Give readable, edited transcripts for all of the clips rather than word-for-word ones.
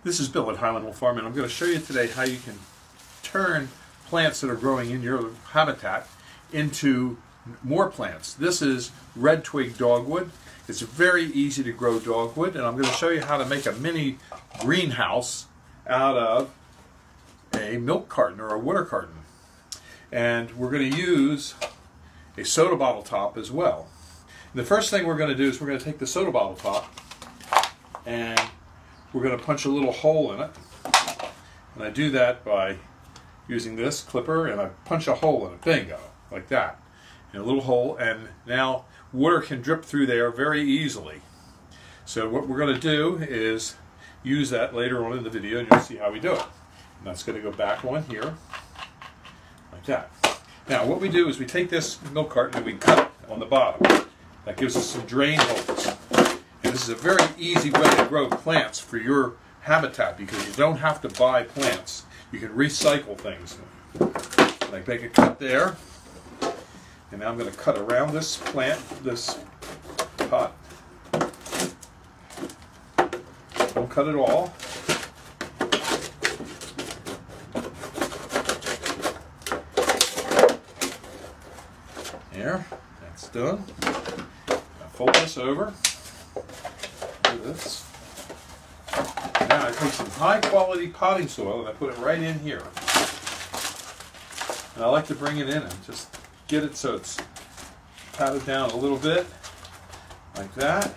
This is Bill at Highland Hill Farm, and I'm going to show you today how you can turn plants that are growing in your habitat into more plants. This is red twig dogwood. It's very easy to grow dogwood, and I'm going to show you how to make a mini greenhouse out of a milk carton or a water carton. And we're going to use a soda bottle top as well. And the first thing we're going to do is we're going to take the soda bottle top and we're going to punch a little hole in it. And I do that by using this clipper, and I punch a hole in it. Bingo, like that. And a little hole, and now water can drip through there very easily. So what we're going to do is use that later on in the video, and you'll see how we do it. And that's going to go back on here, like that. Now what we do is we take this milk carton and we cut it on the bottom. That gives us some drain holes. And this is a very easy way to grow plants for your habitat, because you don't have to buy plants. You can recycle things. Like make a cut there. And now I'm going to cut around this plant, this pot. Don't cut it all. There, that's done. Now fold this over. Do this. Now I take some high quality potting soil and I put it right in here. And I like to bring it in and just get it so it's patted down a little bit, like that.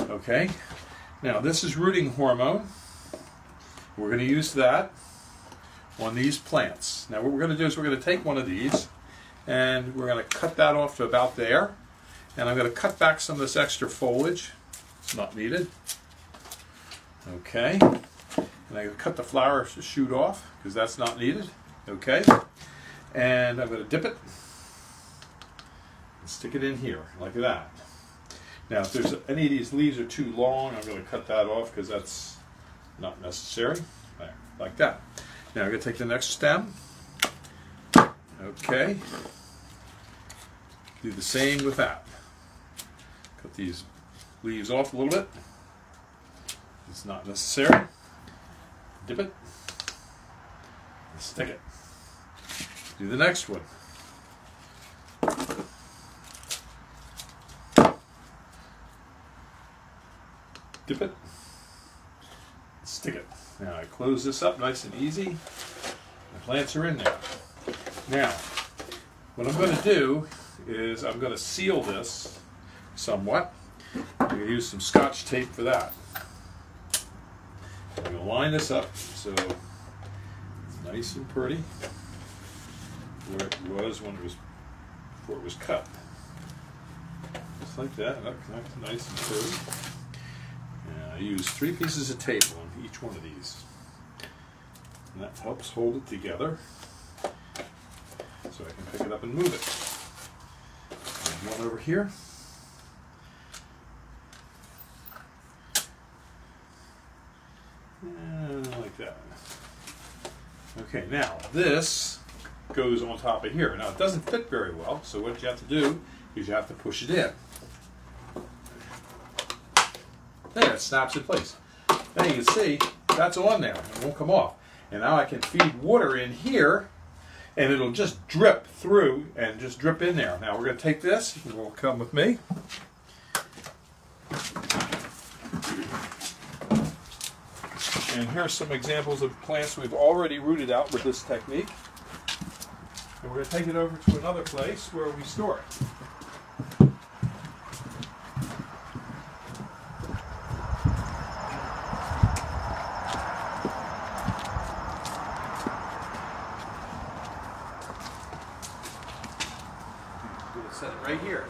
Okay, now this is rooting hormone. We're going to use that on these plants. Now what we're going to do is we're going to take one of these and we're going to cut that off to about there. And I'm going to cut back some of this extra foliage. It's not needed. Okay, and I'm going to cut the flower shoot off because that's not needed. Okay, and I'm going to dip it and stick it in here like that. Now if there's any of these leaves are too long, I'm going to cut that off because that's not necessary. There, like that. Now I'm going to take the next stem. Okay, do the same with that. Cut these leaves off a little bit. It's not necessary. Dip it. And stick it. Do the next one. Dip it. Stick it. Now I close this up nice and easy. The plants are in there. Now, what I'm going to do is I'm going to seal this somewhat. I'm going to use some Scotch tape for that. I'm going to line this up so it's nice and pretty where it was when it was before it was cut. Just like that. That's nice and pretty. And I use 3 pieces of tape on each one of these. And that helps hold it together so I can pick it up and move it. There's one over here. And like that. Okay, now this goes on top of here. Now it doesn't fit very well, so what you have to do is you have to push it in. There, it snaps in place. Now you can see that's on there. It won't come off. And now I can feed water in here, and it'll just drip through and just drip in there. Now we're going to take this, and will come with me. And here are some examples of plants we've already rooted out with this technique. And we're going to take it over to another place where we store it. I'm going to set it right here.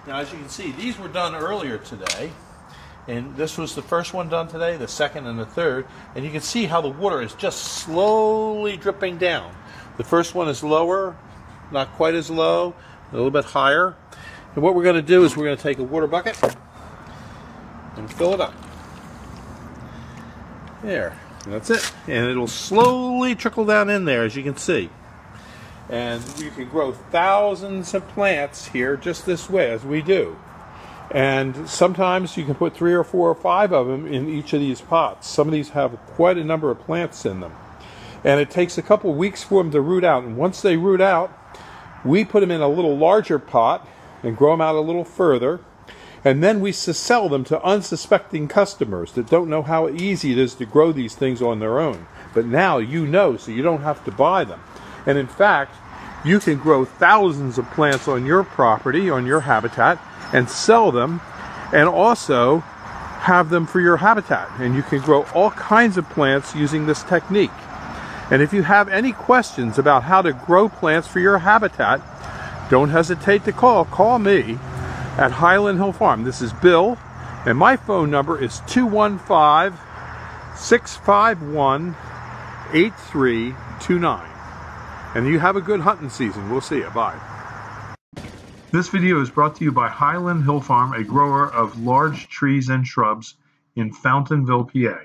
Now as you can see, these were done earlier today. And this was the first one done today, the second and the third. And you can see how the water is just slowly dripping down. The first one is lower, not quite as low, a little bit higher. And what we're going to do is we're going to take a water bucket and fill it up. There, and that's it. And it'll slowly trickle down in there, as you can see. And you can grow thousands of plants here just this way, as we do. And sometimes you can put 3 or 4 or 5 of them in each of these pots. Some of these have quite a number of plants in them. And it takes a couple weeks for them to root out. And once they root out, we put them in a little larger pot and grow them out a little further. And then we sell them to unsuspecting customers that don't know how easy it is to grow these things on their own. But now you know, so you don't have to buy them. And in fact, you can grow thousands of plants on your property, on your habitat, and sell them, and also have them for your habitat. And you can grow all kinds of plants using this technique. And if you have any questions about how to grow plants for your habitat, don't hesitate to call. Call me at Highland Hill Farm. This is Bill, and my phone number is 215-651-8329. And you have a good hunting season. We'll see you. Bye. This video is brought to you by Highland Hill Farm, a grower of large trees and shrubs in Fountainville, PA.